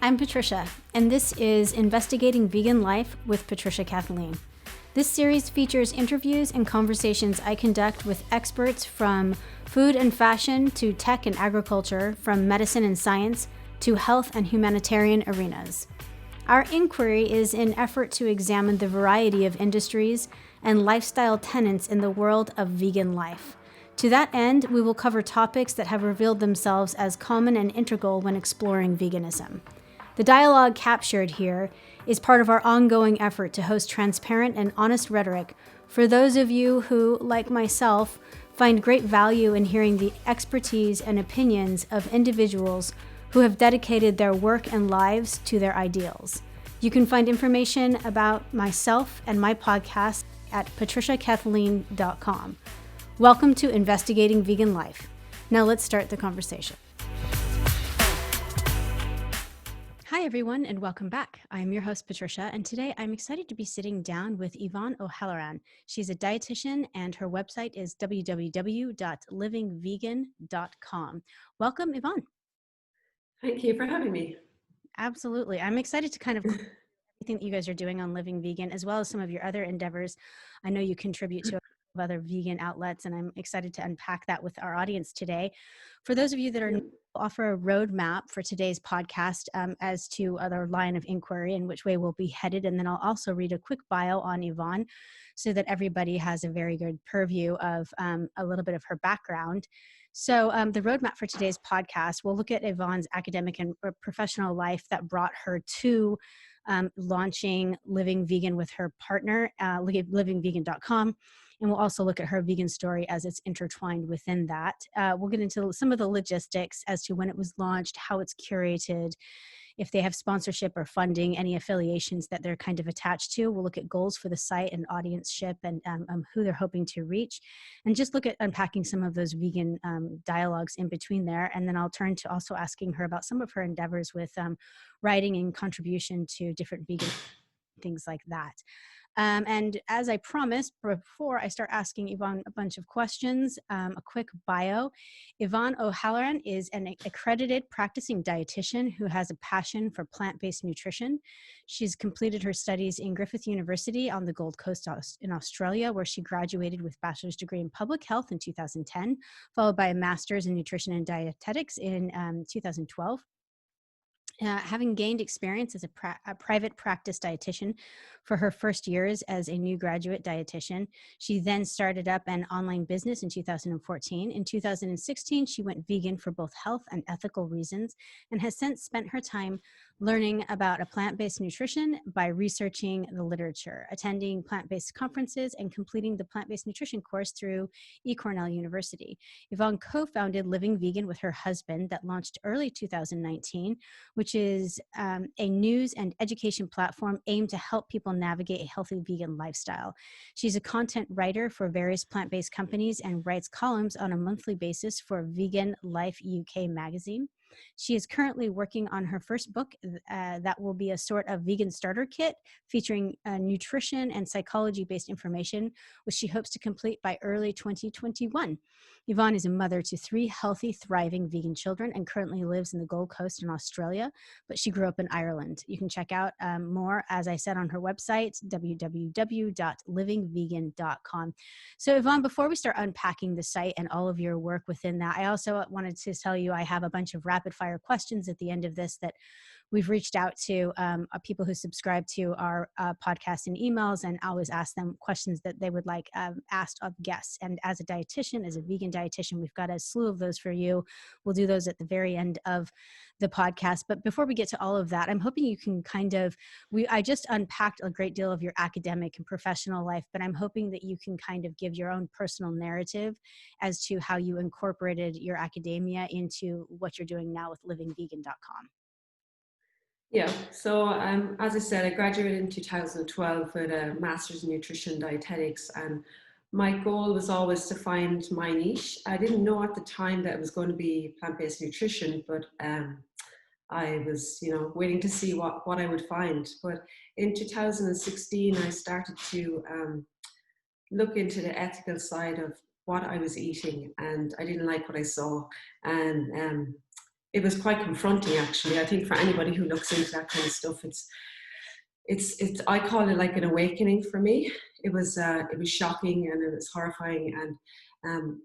I'm Patricia, and this is Investigating Vegan Life with Patricia Kathleen. This series features interviews and conversations I conduct with experts from food and fashion to tech and agriculture, from medicine and science to health and humanitarian arenas. Our inquiry is an effort to examine the variety of industries and lifestyle tenets in the world of vegan life. To that end, we will cover topics that have revealed themselves as common and integral when exploring veganism. The dialogue captured here is part of our ongoing effort to host transparent and honest rhetoric for those of you who, like myself, find great value in hearing the expertise and opinions of individuals who have dedicated their work and lives to their ideals. You can find information about myself and my podcast at patriciakathleen.com. Welcome to Investigating Vegan Life. Now let's start the conversation. Hi, everyone, and welcome back. I'm your host, Patricia, and today I'm excited to be sitting down with Yvonne O Halloran. She's a dietitian, and her website is www.livingvegan.com. Welcome, Yvonne. Thank you for having me. Absolutely. I'm excited to kind of everything that you guys are doing on Living Vegan, as well as some of your other endeavors. I know you contribute to of other vegan outlets, and I'm excited to unpack that with our audience today. For those of you that are new, I'll offer a roadmap for today's podcast as to other line of inquiry and which way we'll be headed, and then I'll also read a quick bio on Yvonne so that everybody has a very good purview of a little bit of her background. So the roadmap for today's podcast, we'll look at Yvonne's academic and professional life that brought her to launching Living Vegan with her partner, livingvegan.com. And we'll also look at her vegan story as it's intertwined within that. We'll get into some of the logistics as to when it was launched, how it's curated, if they have sponsorship or funding, any affiliations that they're kind of attached to. We'll look at goals for the site and audienceship and who they're hoping to reach, and just look at unpacking some of those vegan dialogues in between there. And then I'll turn to also asking her about some of her endeavors with writing and contribution to different vegan things like that. And as I promised, before I start asking Yvonne a bunch of questions, a quick bio. Yvonne O Halloran is an accredited practicing dietitian who has a passion for plant-based nutrition. She's completed her studies in Griffith University on the Gold Coast in Australia, where she graduated with a bachelor's degree in public health in 2010, followed by a master's in nutrition and dietetics in 2012. Having gained experience as a private practice dietitian for her first years as a new graduate dietitian, she then started up an online business in 2014. In 2016, she went vegan for both health and ethical reasons and has since spent her time learning about a plant-based nutrition by researching the literature, attending plant-based conferences, and completing the plant-based nutrition course through e-Cornell University. Yvonne co-founded Living Vegan with her husband that launched early 2019, which is a news and education platform aimed to help people navigate a healthy vegan lifestyle. She's a content writer for various plant-based companies and writes columns on a monthly basis for Vegan Life UK magazine. She is currently working on her first book that will be a sort of vegan starter kit featuring nutrition and psychology-based information, which she hopes to complete by early 2021. Yvonne is a mother to 3 healthy, thriving vegan children and currently lives in the Gold Coast in Australia, but she grew up in Ireland. You can check out more, as I said, on her website, www.livingvegan.com. So Yvonne, before we start unpacking the site and all of your work within that, I also wanted to tell you I have a bunch of rapid fire questions at the end of this that we've reached out to people who subscribe to our podcast and emails, and I always ask them questions that they would like asked of guests. And as a dietitian, as a vegan dietitian, we've got a slew of those for you. We'll do those at the very end of the podcast. But before we get to all of that, I'm hoping you can I just unpacked a great deal of your academic and professional life, but I'm hoping that you can kind of give your own personal narrative as to how you incorporated your academia into what you're doing now with livingvegan.com. Yeah, so as I said, I graduated in 2012 with a master's in nutrition dietetics, and my goal was always to find my niche. I didn't know at the time that it was going to be plant-based nutrition, but I was, waiting to see what I would find. But in 2016, I started to look into the ethical side of what I was eating, and I didn't like what I saw. And it was quite confronting, actually. I think for anybody who looks into that kind of stuff, it's I call it like an awakening for me. It was shocking and it was horrifying. And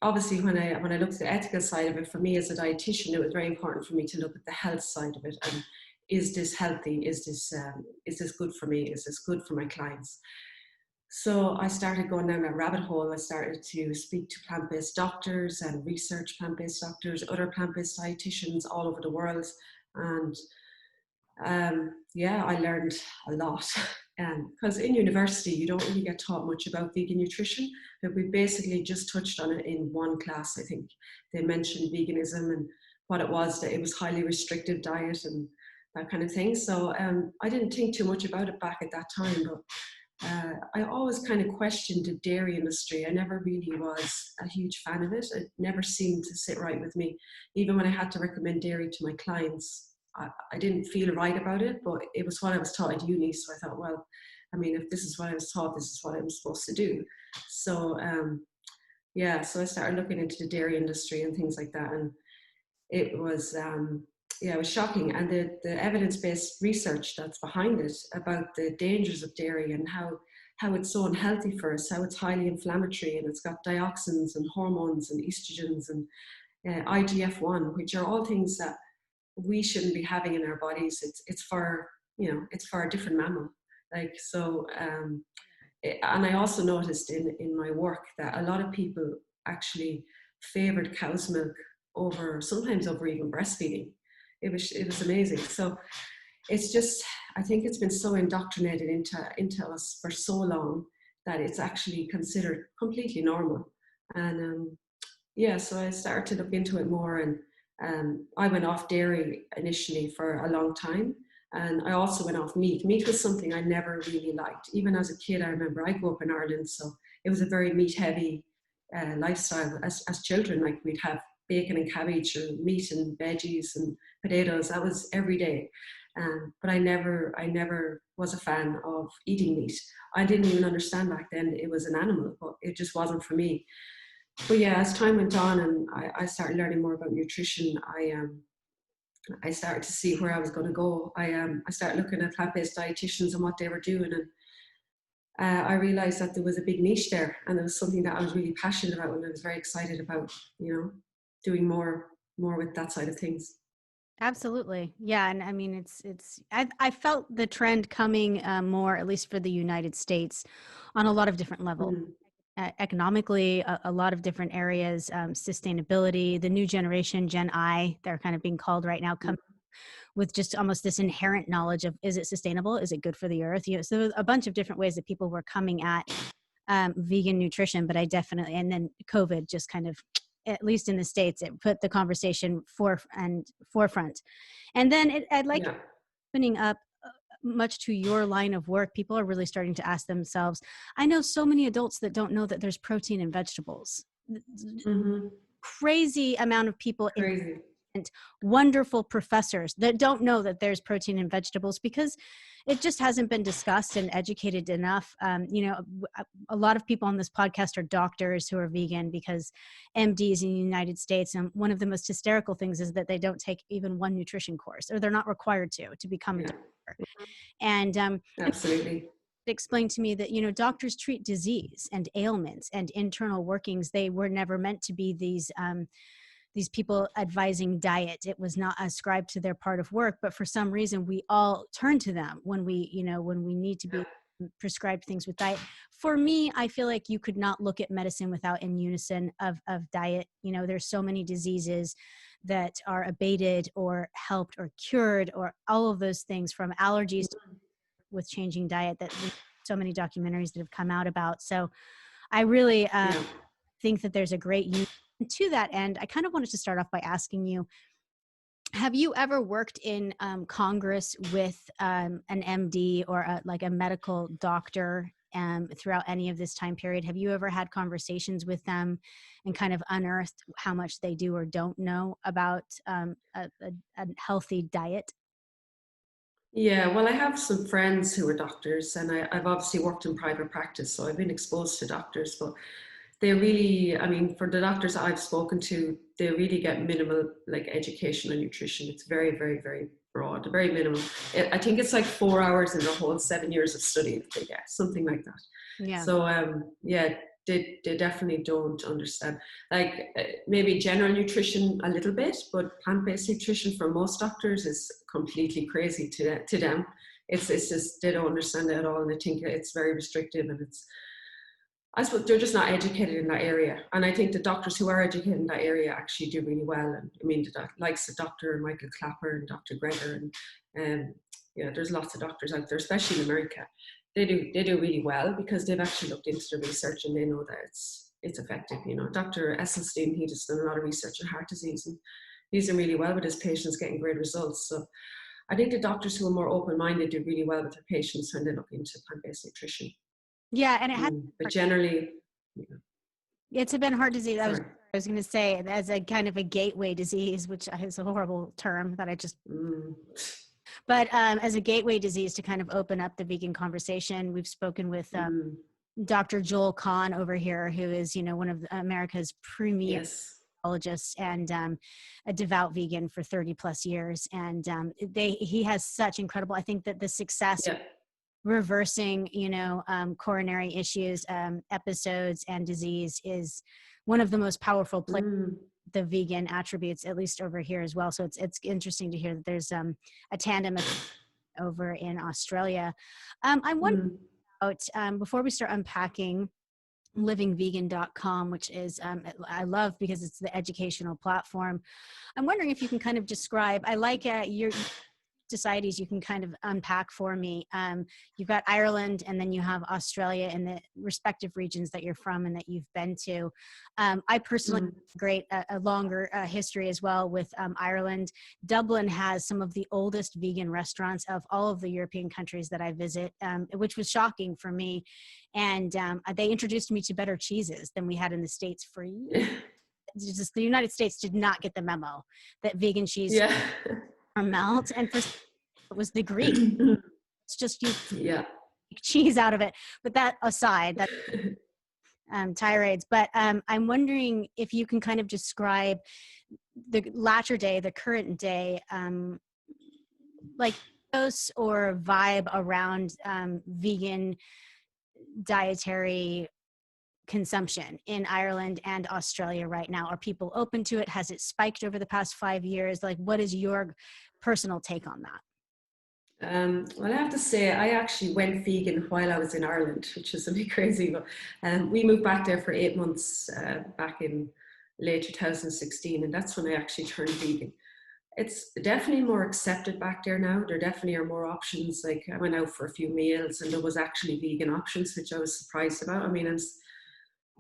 obviously when I looked at the ethical side of it, for me as a dietitian, it was very important for me to look at the health side of it. And is this healthy? Is this good for me? Is this good for my clients? So I started going down that rabbit hole. I started to speak to plant-based doctors and research plant-based doctors, other plant-based dietitians all over the world. And yeah, I learned a lot. Because in university, you don't really get taught much about vegan nutrition, but we basically just touched on it in one class. I think they mentioned veganism and what it was, that it was highly restrictive diet and that kind of thing. So I didn't think too much about it back at that time, but I always kind of questioned the dairy industry. I never really was a huge fan of it. It never seemed to sit right with me. Even when I had to recommend dairy to my clients, I didn't feel right about it, but it was what I was taught at uni. So I thought, well, I mean, if this is what I was taught, this is what I'm supposed to do. So yeah, so I started looking into the dairy industry and things like that. And it was, yeah, it was shocking. And the evidence-based research that's behind it about the dangers of dairy and how it's so unhealthy for us, how it's highly inflammatory, and it's got dioxins and hormones and estrogens and IGF-1, which are all things that we shouldn't be having in our bodies. It's for, you know, it's for a different mammal. Like, so, and I also noticed in my work that a lot of people actually favored cow's milk sometimes over even breastfeeding. It was amazing. So it's just, I think it's been so indoctrinated into us for so long that it's actually considered completely normal. And yeah, so I started to look into it more, and I went off dairy initially for a long time. And I also went off meat. Meat was something I never really liked. Even as a kid, I remember I grew up in Ireland, so it was a very meat heavy lifestyle. As children, like we'd have bacon and cabbage or meat and veggies and potatoes. That was every day. But I never was a fan of eating meat. I didn't even understand back then it was an animal, but it just wasn't for me. But yeah, as time went on and I started learning more about nutrition, I started to see where I was going to go. I started looking at plant-based dietitians and what they were doing, and I realized that there was a big niche there, and it was something that I was really passionate about, and I was very excited about, you know, doing more with that side of things. Absolutely. Yeah. And I mean, I felt the trend coming more, at least for the United States, on a lot of different levels. Mm, Economically, a lot of different areas, sustainability, the new generation, Gen I, they're kind of being called right now, mm, come with just almost this inherent knowledge of, is it sustainable? Is it good for the earth? You know, so a bunch of different ways that people were coming at vegan nutrition, but I definitely, and then COVID just kind of, at least in the States, it put the conversation forefront. And then I'd like yeah. opening up much to your line of work, people are really starting to ask themselves, I know so many adults that don't know that there's protein in vegetables. Mm-hmm. Crazy amount of people in Crazy. wonderful professors that don't know that there's protein in vegetables because it just hasn't been discussed and educated enough. You know, a lot of people on this podcast are doctors who are vegan because MDs in the United States, and one of the most hysterical things is that they don't take even one nutrition course, or they're not required to become a Yeah, doctor. And absolutely. explained to me that, you know, doctors treat disease and ailments and internal workings. They were never meant to be these people advising diet. It was not ascribed to their part of work, but for some reason we all turn to them when we, you know, when we need to be prescribed things with diet. For me, I feel like you could not look at medicine without in unison of diet. You know, there's so many diseases that are abated or helped or cured, or all of those things, from allergies to with changing diet, that there's so many documentaries that have come out about. So I really Yeah. think that there's a great use to that end. I kind of wanted to start off by asking you, have you ever worked in Congress with an MD or like a medical doctor throughout any of this time period? Have you ever had conversations with them and kind of unearthed how much they do or don't know about a healthy diet? Yeah, well, I have some friends who are doctors, and I've obviously worked in private practice, so I've been exposed to doctors. But they really, I mean, for the doctors I've spoken to, they really get minimal like education on nutrition. It's very, very, very broad, very minimal. I think it's like 4 hours in the whole 7 years of study that they get, something like that. Yeah. So yeah, they definitely don't understand. Like maybe general nutrition a little bit, but plant-based nutrition for most doctors is completely crazy to them. It's just they don't understand it at all, and they think it's very restrictive, and it's, I suppose they're just not educated in that area. And I think the doctors who are educated in that area actually do really well. And I mean, the likes of Dr. Michael Clapper and Dr. Greger, and yeah, there's lots of doctors out there, especially in America. They do really well because they've actually looked into the research and they know that it's effective. You know, Dr. Esselstyn, he just done a lot of research on heart disease, and he's done really well with his patients, getting great results. So I think the doctors who are more open-minded do really well with their patients when they look into plant-based nutrition. Yeah, and it has. But generally, yeah. It's been heart disease. I Sorry. was going to say, as a kind of a gateway disease, which is a horrible term that I just. But as a gateway disease to kind of open up the vegan conversation, we've spoken with Dr. Joel Kahn over here, who is, you know, one of America's premier psychologists and a devout vegan for 30 plus years. And he has such incredible, I think that the success reversing, you know, coronary issues, episodes and disease is one of the most powerful the vegan attributes, at least over here as well. So it's interesting to hear that there's a tandem over in Australia. I'm wondering about, before we start unpacking livingvegan.com, which is, I love because it's the educational platform. I'm wondering if you can kind of describe, I like your societies you can kind of unpack for me. You've got Ireland, and then you have Australia in the respective regions that you're from and that you've been to. I personally a longer history as well with Ireland. Dublin has some of the oldest vegan restaurants of all of the European countries that I visit, which was shocking for me. And they introduced me to better cheeses than we had in the States for years. Just the United States did not get the memo that vegan cheese melt, and for it was the Greek. It's just you cheese out of it. But that aside, that tirades. But I'm wondering if you can kind of describe the latter day, the current day, like ethos or vibe around vegan dietary consumption in Ireland and Australia right now. Are people open to it? Has it spiked over the past 5 years? Like, what is your personal take on that? Well, I have to say, I actually went vegan while I was in Ireland, which is a bit crazy. But we moved back there for 8 months back in late 2016, and that's when I actually turned vegan. It's definitely more accepted back there now. There definitely are more options. Like, I went out for a few meals and there was actually vegan options, which I was surprised about. I mean,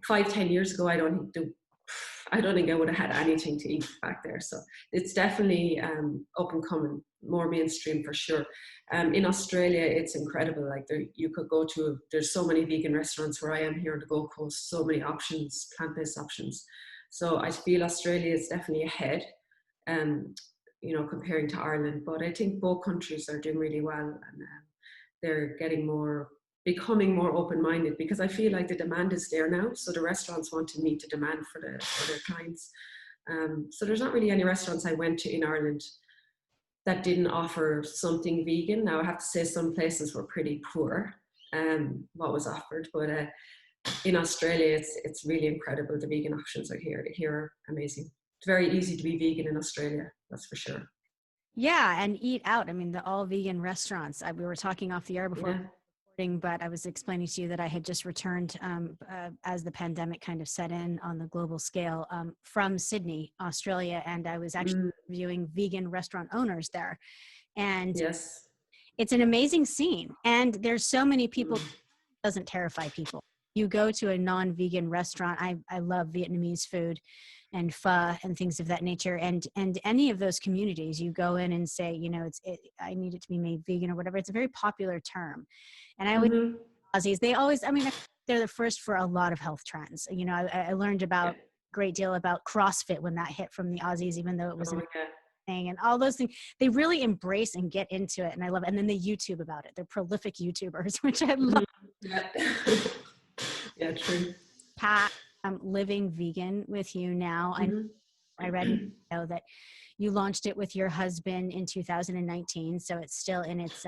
5-10 years ago, I don't think I would have had anything to eat back there. So it's definitely up and coming, more mainstream for sure. In Australia, it's incredible. Like you could go to, there's so many vegan restaurants where I am here on the Gold Coast, so many options, plant-based options. So I feel Australia is definitely ahead, you know, comparing to Ireland. But I think both countries are doing really well, and they're becoming more open-minded, because I feel like the demand is there now. So the restaurants want to meet the demand for their clients. So there's not really any restaurants I went to in Ireland that didn't offer something vegan. Now I have to say some places were pretty poor what was offered, but in Australia it's really incredible. The vegan options are here are amazing. It's very easy to be vegan in Australia, that's for sure. Yeah, and eat out. I mean, the all vegan restaurants. We were talking off the air before, but I was explaining to you that I had just returned as the pandemic kind of set in on the global scale from Sydney, Australia, and I was actually interviewing vegan restaurant owners there. And it's an amazing scene. And there's so many people, it doesn't terrify people. You go to a non-vegan restaurant. I love Vietnamese food and pho and things of that nature. And any of those communities, you go in and say, you know, I need it to be made vegan or whatever. It's a very popular term. And I would, Aussies, they always, I mean, they're the first for a lot of health trends. You know, I learned about a great deal about CrossFit when that hit from the Aussies, even though it was thing and all those things. They really embrace and get into it. And I love it. And then they YouTube about it. They're prolific YouTubers, which I love. Yeah, true. Living Vegan with you now. Mhm. I read in your bio that you launched it with your husband in 2019, so it's still in its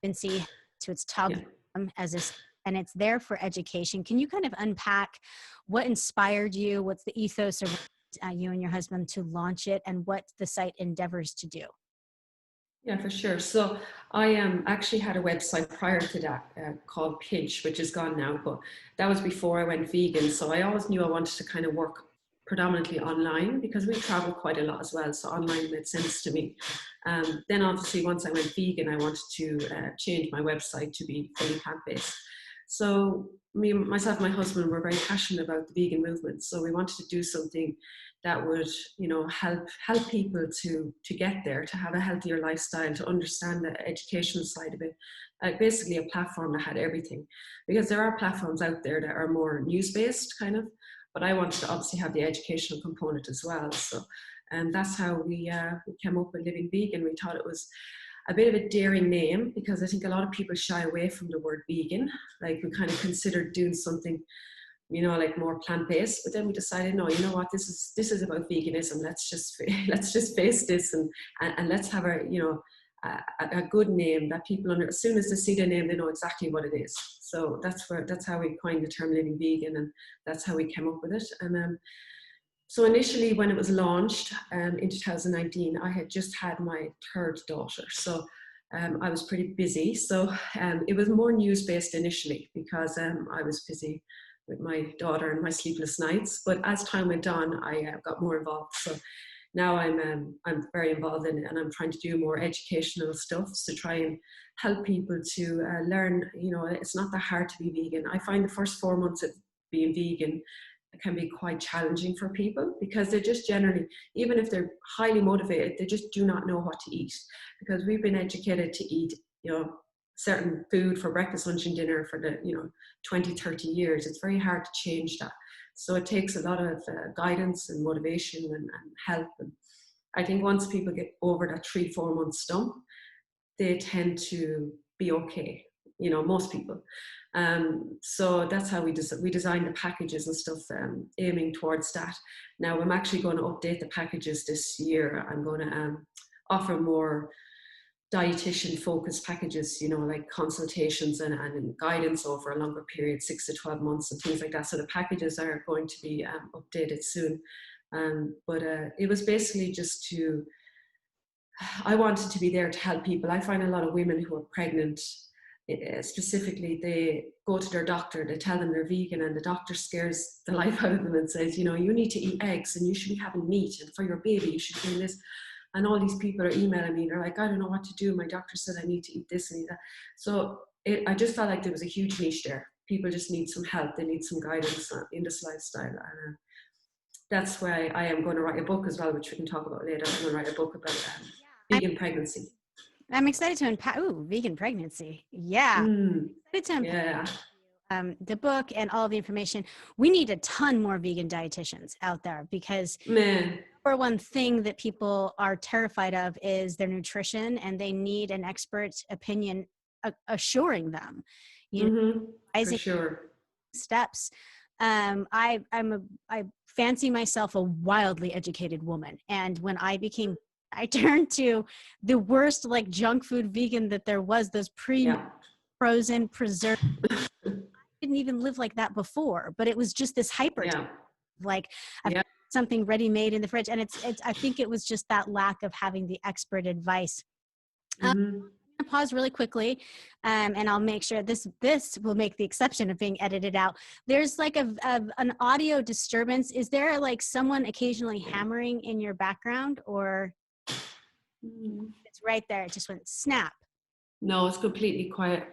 infancy to its Yeah. toddler as a, and it's there for education. Can you kind of unpack what inspired you? What's the ethos around you and your husband to launch it, and what the site endeavors to do? Yeah, for sure. So I actually had a website prior to that called Pinch, which is gone now, but that was before I went vegan. So I always knew I wanted to kind of work predominantly online because we travel quite a lot as well. So online made sense to me. Then obviously once I went vegan, I wanted to change my website to be fully plant-based. So me, myself, and my husband were very passionate about the vegan movement. So we wanted to do something that would, you know, help people to get there, to have a healthier lifestyle, to understand the educational side of it. Basically, a platform that had everything, because there are platforms out there that are more news based, kind of. But I wanted to obviously have the educational component as well. So, and that's how we came up with Living Vegan. We thought it was a bit of a daring name because I think a lot of people shy away from the word vegan. Like we kind of considered doing something, you know, like more plant-based, but then we decided, no, you know what, this is about veganism. Let's just face this, and let's have a, you know, a good name that people as soon as they see the name, they know exactly what it is. So that's how we coined the term Living Vegan, and that's how we came up with it. And so initially when it was launched in 2019, I had just had my third daughter. So I was pretty busy. So it was more news-based initially because I was busy with my daughter and my sleepless nights. But as time went on, I got more involved. So now I'm very involved in it, and I'm trying to do more educational stuff to try and help people to learn. You know, it's not that hard to be vegan. I find the first 4 months of being vegan can be quite challenging for people because they're just generally, even if they're highly motivated, they just do not know what to eat, because we've been educated to eat, you know, certain food for breakfast, lunch and dinner for the, you know, 20-30 years. It's very hard to change that. So it takes a lot of guidance and motivation and help. And I think once people get over that 3-4 month stump, they tend to be okay, you know, most people. So that's how we designed the packages and stuff, aiming towards that. Now I'm actually going to update the packages this year. I'm going to offer more dietitian focused packages, you know, like consultations and guidance over a longer period, 6 to 12 months and things like that. So the packages are going to be updated soon. But it was basically just I wanted to be there to help people. I find a lot of women who are pregnant, specifically, they go to their doctor, they tell them they're vegan, and the doctor scares the life out of them and says, you know, you need to eat eggs and you should be having meat, and for your baby, you should be doing this. And all these people are emailing me, they're like, I don't know what to do. My doctor said I need to eat this and eat that. So I just felt like there was a huge niche there. People just need some help, they need some guidance in this lifestyle. And that's why I am going to write a book as well, which we can talk about later. I'm going to write a book about I'm, vegan pregnancy. I'm excited to unpack. Ooh, vegan pregnancy. Yeah, excited to unpack Yeah. the book and all of the information. We need a ton more vegan dietitians out there because Man. number one thing that people are terrified of is their nutrition, and they need an expert opinion assuring them, you know, For rising sure. steps. I fancy myself a wildly educated woman, and when I turned to the worst like junk food vegan that there was, those Yeah. frozen preserved. Didn't even live like that before, but it was just this hyper Yeah. like I've Yeah. something ready made in the fridge, and it's I think it was just that lack of having the expert advice. I'm gonna pause really quickly, and I'll make sure this will make the exception of being edited out. There's like an audio disturbance. Is there like someone occasionally hammering in your background, or it's right there? It just went snap. No, it's completely quiet.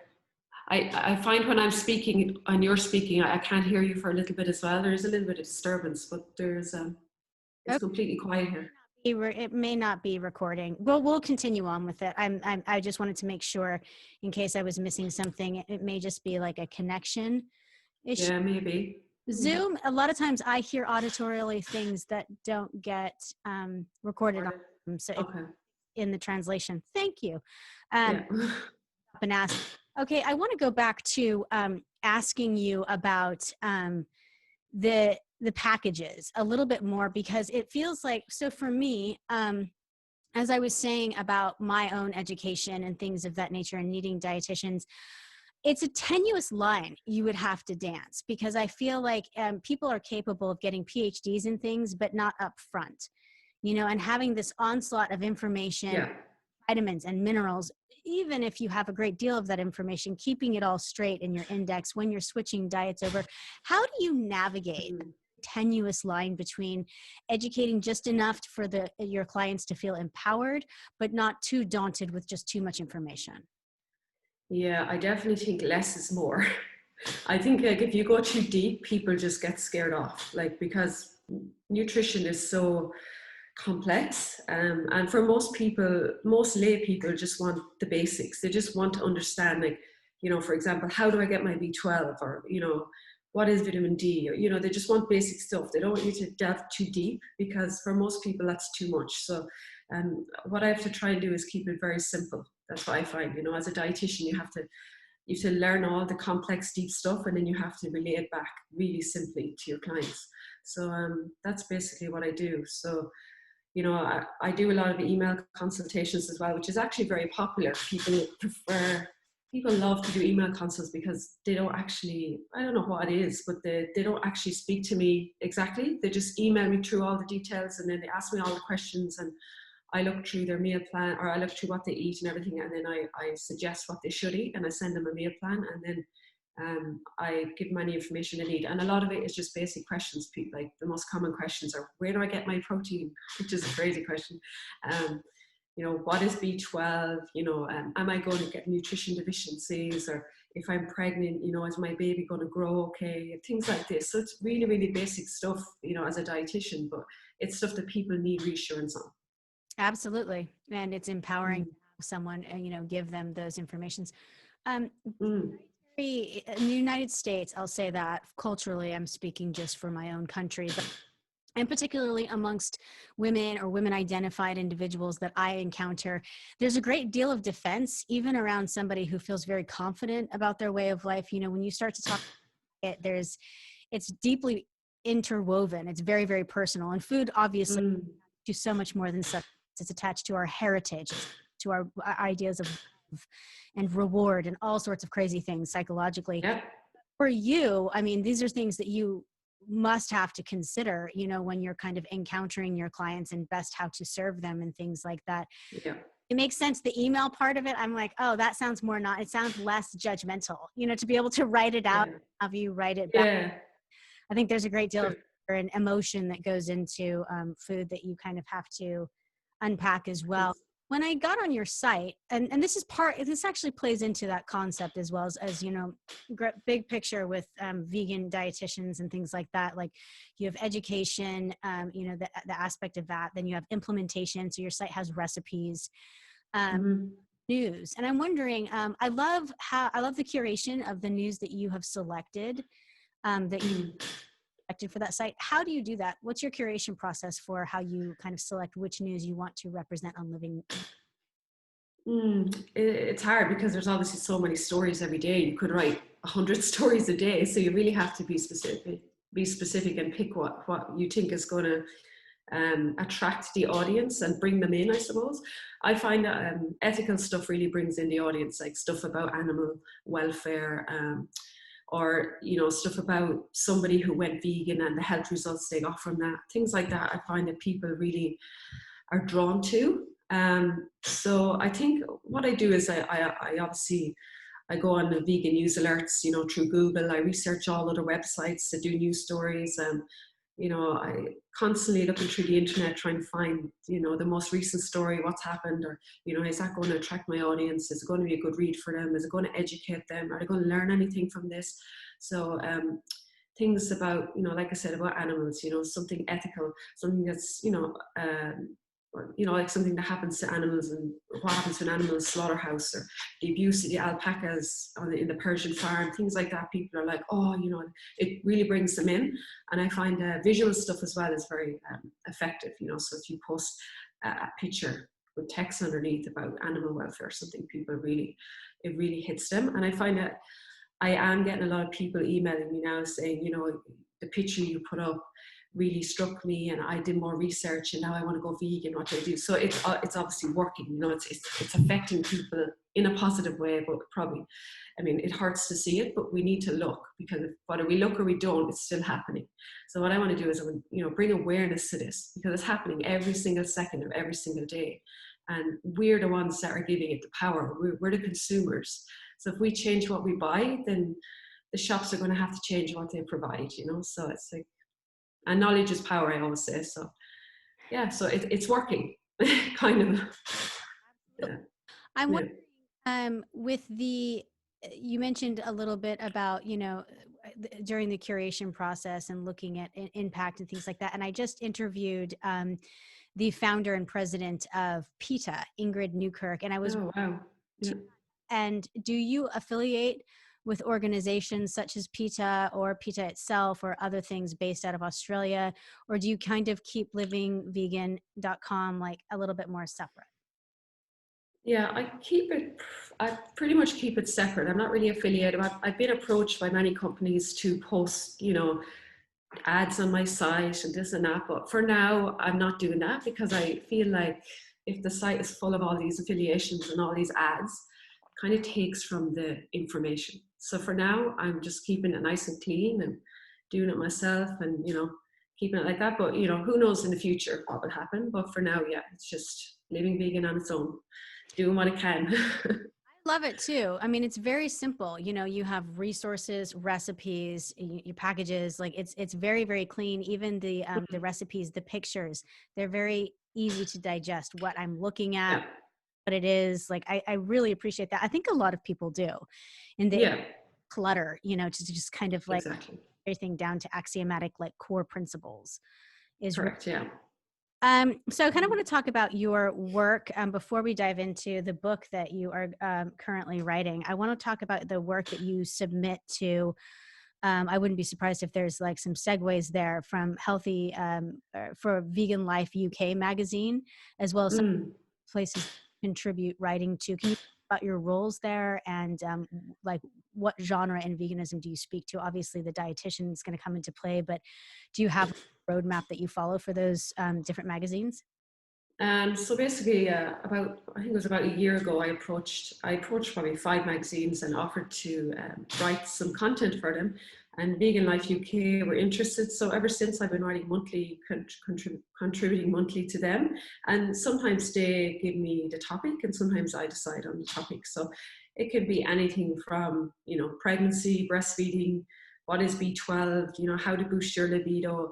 I find when I'm speaking and you're speaking, I can't hear you for a little bit as well. There is a little bit of disturbance, but it's Okay. completely quiet here. It may not be recording. We'll continue on with it. I just wanted to make sure in case I was missing something. It may just be like a connection issue. Yeah, maybe. Zoom, a lot of times I hear auditorially things that don't get recorded on them. So it's Okay. in the translation. Thank you. Yeah. And ask. Okay, I want to go back to asking you about the packages a little bit more, because it feels like, so for me, as I was saying about my own education and things of that nature and needing dietitians, it's a tenuous line you would have to dance, because I feel like people are capable of getting PhDs in things, but not up front, and having this onslaught of information, Yeah. vitamins and minerals, even if you have a great deal of that information, keeping it all straight in your index when you're switching diets over. How do you navigate Mhm. tenuous line between educating just enough for your clients to feel empowered, but not too daunted with just too much information? Yeah, I definitely think less is more. I think like if you go too deep, people just get scared off, like because nutrition is so complex, and for most people, most lay people just want the basics. They just want to understand, like, for example, how do I get my B12, or what is vitamin D, or they just want basic stuff. They don't want you to delve too deep, because for most people that's too much. So what I have to try and do is keep it very simple. That's what I find. As a dietitian, you have to learn all the complex, deep stuff, and then you have to relay it back really simply to your clients. So that's basically what I do. So I do a lot of email consultations as well, which is actually very popular. People love to do email consults, because they don't actually, I don't know what it is, but they don't actually speak to me exactly. They just email me through all the details, and then they ask me all the questions, and I look through their meal plan, or I look through what they eat and everything, and then I suggest what they should eat, and I send them a meal plan, and then I give them any information they need. And a lot of it is just basic questions. People, like the most common questions are, where do I get my protein? Which is a crazy question. What is B12? Am I going to get nutrition deficiencies? Or if I'm pregnant, is my baby going to grow okay? Things like this. So it's really, really basic stuff, as a dietitian, but it's stuff that people need reassurance on. Absolutely. And it's empowering Mm. to have someone, give them those informations. Um, Mm. in the United States, I'll say that culturally, I'm speaking just for my own country, but and particularly amongst women or women identified individuals that I encounter, there's a great deal of defense, even around somebody who feels very confident about their way of life. When you start to talk it's deeply interwoven. It's very, very personal. And food, obviously, Mm. do so much more than substance. It's attached to our heritage, to our ideas of love and reward and all sorts of crazy things psychologically. Yep. For you, I mean, these are things that you must have to consider, when you're kind of encountering your clients and best how to serve them and things like that. Yeah. It makes sense. The email part of it, I'm like, oh, that sounds it sounds less judgmental, to be able to write it out, Yeah. have you write it back. Yeah. I think there's a great deal of Sure. an emotion that goes into food that you kind of have to unpack as well. When I got on your site, and this actually plays into that concept as well as big picture with vegan dietitians and things like that. Like you have education, the aspect of that, then you have implementation. So your site has recipes, Mm-hmm. news. And I'm wondering, I love the curation of the news that you have selected, that you selected for that site. How do you do that? What's your curation process for how you kind of select which news you want to represent on Living? It's hard, because there's obviously so many stories every day. You could write 100 stories a day, so you really have to be specific and pick what you think is going to attract the audience and bring them in, I suppose. I find that ethical stuff really brings in the audience, like stuff about animal welfare, or stuff about somebody who went vegan and the health results they got from that. Things like that I find that people really are drawn to. So I think what I do is I obviously I go on the vegan news alerts, through Google. I research all other websites that do news stories. I constantly looking through the internet trying to find, the most recent story, what's happened, or, is that going to attract my audience? Is it going to be a good read for them? Is it going to educate them? Are they going to learn anything from this? So things about, like I said, about animals, something ethical, something that's, like something that happens to animals, and what happens to an animal slaughterhouse, or the abuse of the alpacas in the Persian farm, things like that. People are like, oh, it really brings them in. And I find visual stuff as well is very effective, so if you post a picture with text underneath about animal welfare, something it really hits them. And I find that I am getting a lot of people emailing me now saying, you know, the picture you put up really struck me, and I did more research, and now I want to go vegan. What do I do? So it's obviously working. You know, it's affecting people in a positive way, but probably, I mean, it hurts to see it, but we need to look, because whether we look or we don't, it's still happening. So what I want to do is, you know, bring awareness to this, because it's happening every single second of every single day, and we're the ones that are giving it the power. We're the consumers. So if we change what we buy, then the shops are going to have to change what they provide. You know, so it's like, and knowledge is power, I always say. So yeah, so it's working, kind of. Yeah. I'm Yeah. wondering, with the, you mentioned a little bit about, you know, during the curation process and looking at impact and things like that. And I just interviewed the founder and president of PETA, Ingrid Newkirk, and I was, Oh wow. Yeah. and do you affiliate with organizations such as PETA or PETA itself or other things based out of Australia? Or do you kind of keep livingvegan.com like a little bit more separate? Yeah, I pretty much keep it separate. I'm not really affiliated. I've been approached by many companies to post, you know, ads on my site and this and that. But for now, I'm not doing that, because I feel like if the site is full of all these affiliations and all these ads, it kind of takes from the information. So for now, I'm just keeping it nice and clean and doing it myself, and, you know, keeping it like that. But, you know, who knows in the future what will happen. But for now, yeah, it's just living vegan on its own, doing what it can. Love it too. I mean, it's very simple. You know, you have resources, recipes, your packages. Like it's very very clean. Even the recipes, the pictures, they're very easy to digest. What I'm looking at, Yeah, what it is. Like I really appreciate that. I think a lot of people do, in the yeah, clutter. You know, to just kind of like exactly. everything down to axiomatic like core principles is really. Correct. Yeah. So I kind of want to talk about your work before we dive into the book that you are currently writing. I want to talk about the work that you submit to. I wouldn't be surprised if there's like some segues there from Healthy for Vegan Life UK magazine, as well as some Mm. places you contribute writing to. Can you talk about your roles there and like what genre in veganism do you speak to? Obviously, the dietitian is going to come into play, but do you have a roadmap that you follow for those different magazines? So basically, I think it was about a year ago, I approached probably 5 magazines and offered to write some content for them. And Vegan Life UK were interested. So ever since, I've been writing monthly, contributing monthly to them. And sometimes they give me the topic, and sometimes I decide on the topic. So it could be anything from, you know, pregnancy, breastfeeding, what is B12, you know, how to boost your libido,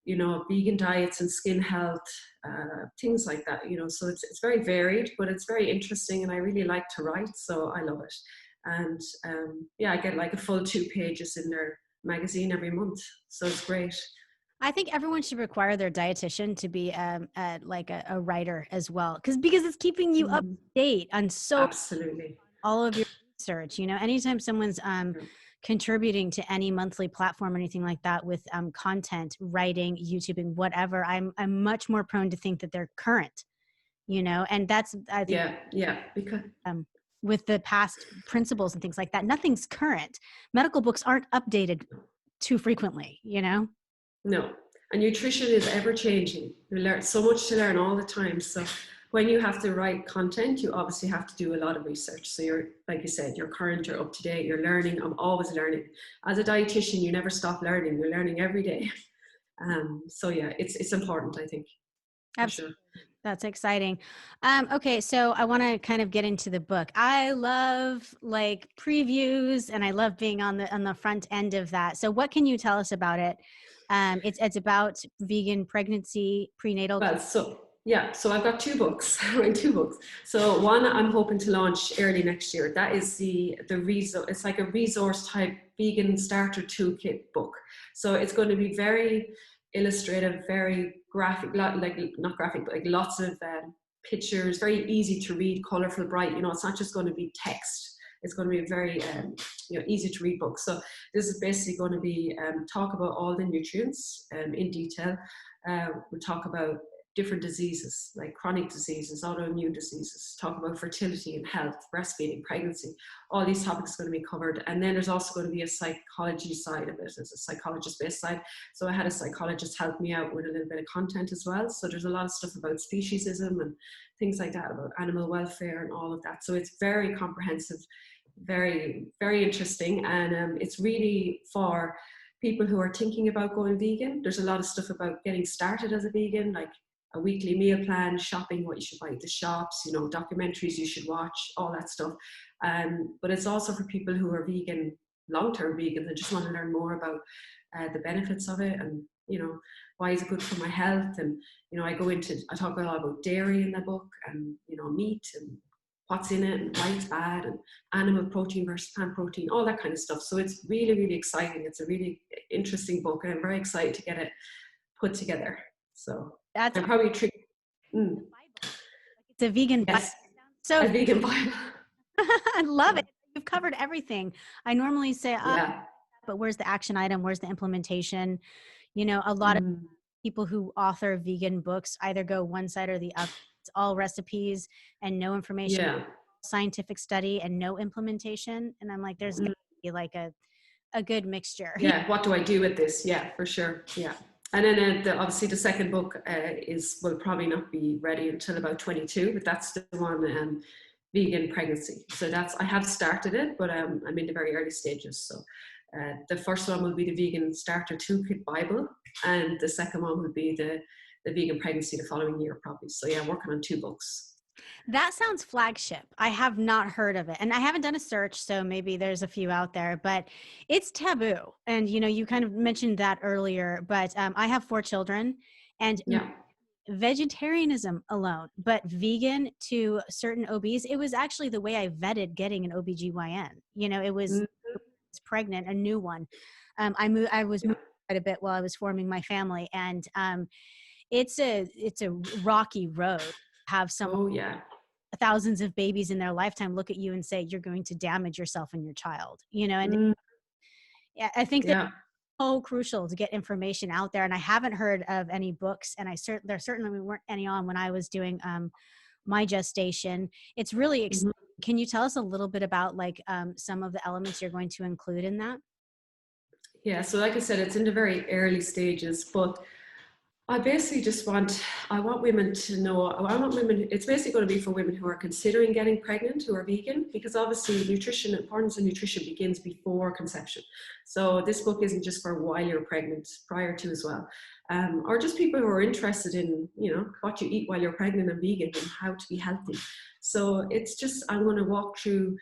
you know, vegan diets and skin health, things like that, you know. So it's very varied, but it's very interesting, and I really like to write, so I love it. And yeah, I get like a full 2 pages in their magazine every month, so it's great. I think everyone should require their dietitian to be a writer as well, because it's keeping you up Mhm. to date on so Absolutely. all of your research. You know, anytime someone's Yeah. contributing to any monthly platform or anything like that with content, writing, YouTubing, whatever, I'm much more prone to think that they're current. You know, and that's I think Yeah, yeah, because um, with the past principles and things like that, nothing's current. Medical books aren't updated too frequently. You know. no, and nutrition is ever changing. You learn so much to learn all the time. So when you have to write content, you obviously have to do a lot of research. So you're, like you said, you're current, you're up to date, you're learning. I'm always learning. As a dietitian, you never stop learning. You're learning every day. So yeah, it's important, I think, for Absolutely. sure. That's exciting. Okay, so I want to kind of get into the book. I love like previews, and I love being on the front end of that. So, what can you tell us about it? It's about vegan pregnancy, prenatal. Well, so yeah, so I've got 2 books, right? 2 books. So one I'm hoping to launch early next year. That is the resource. It's like a resource type vegan starter toolkit book. So it's going to be very illustrative, very graphic, like not graphic, but like lots of pictures, very easy to read, colorful, bright. You know, it's not just going to be text. It's going to be a very you know, easy to read book. So this is basically going to be talk about all the nutrients in detail. We'll talk about different diseases, like chronic diseases, autoimmune diseases, talk about fertility and health, breastfeeding, pregnancy. All these topics are going to be covered. And then there's also going to be a psychology side of it. It's a psychologist-based side. So I had a psychologist help me out with a little bit of content as well. So there's a lot of stuff about speciesism and things like that, about animal welfare and all of that. So it's very comprehensive, very, very interesting. And it's really for people who are thinking about going vegan. There's a lot of stuff about getting started as a vegan, like a weekly meal plan, shopping, what you should buy at the shops, you know, documentaries you should watch, all that stuff. But it's also for people who are vegan, long-term vegans, and just want to learn more about the benefits of it, and, you know, why is it good for my health? And, you know, I talk a lot about dairy in the book, and, you know, meat and what's in it and why it's bad, and animal protein versus plant protein, all that kind of stuff. So it's really, really exciting. It's a really interesting book, and I'm very excited to get it put together. So That's I'm probably it's a vegan Bible. Yes, So a vegan Bible. I love it. You've covered everything. I normally say, Yeah. but where's the action item? Where's the implementation? You know, a lot of people who author vegan books either go one side or the other. It's all recipes and no information, Yeah. scientific study and no implementation. And I'm like, there's going to be like a good mixture. Yeah. What do I do with this? Yeah, for sure. Yeah. And then obviously the second book will probably not be ready until about 22, but that's the one, vegan pregnancy. So I have started it, but I'm in the very early stages. So the first one will be the Vegan Starter Toolkit Bible, and the second one will be the vegan pregnancy the following year, probably. So yeah, I'm working on 2 books. That sounds flagship. I have not heard of it, and I haven't done a search, so maybe there's a few out there, but it's taboo. And, you know, you kind of mentioned that earlier, but I have 4 children, and Yeah. vegetarianism alone, but vegan to certain OBs, it was actually the way I vetted getting an OBGYN. You know, it was pregnant, a new one. I was moving quite a bit while I was forming my family, and it's a rocky road. Have some thousands of babies in their lifetime look at you and say you're going to damage yourself and your child. You know, and I think that so crucial to get information out there. And I haven't heard of any books, and there certainly weren't any on when I was doing my gestation. It's really exciting. Can you tell us a little bit about like some of the elements you're going to include in that? Yeah, so like I said, it's in the very early stages, but I basically I want women to know, it's basically going to be for women who are considering getting pregnant, who are vegan, because obviously importance of nutrition begins before conception. So this book isn't just for while you're pregnant, prior to as well. Or just people who are interested in, you know, what you eat while you're pregnant and vegan and how to be healthy. So I'm going to walk through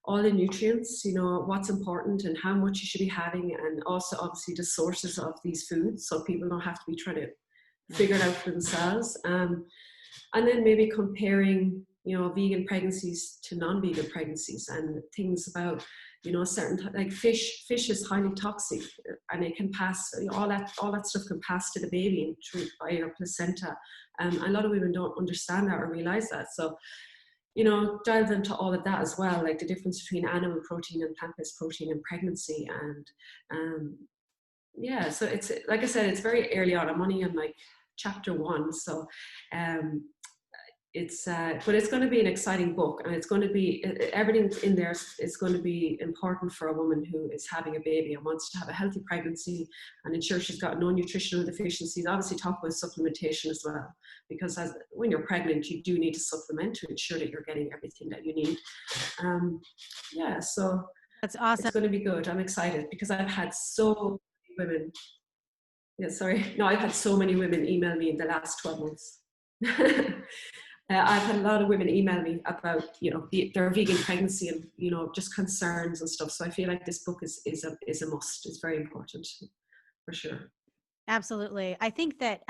all the nutrients, you know, what's important and how much you should be having, and also obviously the sources of these foods, so people don't have to be trying to figure it out for themselves. And then maybe comparing, you know, vegan pregnancies to non-vegan pregnancies, and things about, you know, like fish is highly toxic, and it can pass, you know, all that stuff can pass to the baby by your placenta. A lot of women don't understand that or realize that. So, you know, delve into all of that as well, like the difference between animal protein and plant-based protein in pregnancy. And yeah, so it's, like I said, it's very early on. I'm only in like chapter 1, so but it's going to be an exciting book, and it's going to be, everything in there is going to be important for a woman who is having a baby and wants to have a healthy pregnancy and ensure she's got no nutritional deficiencies. Obviously talk about supplementation as well, because when you're pregnant, you do need to supplement to ensure that you're getting everything that you need. Yeah, so that's awesome. It's going to be good. I'm excited because I've had so many women. Yeah, sorry. No, I've had so many women email me in the last 12 months. I've had a lot of women email me about, you know, their vegan pregnancy and, you know, just concerns and stuff. So I feel like this book is a must. It's very important, for sure. Absolutely. I think that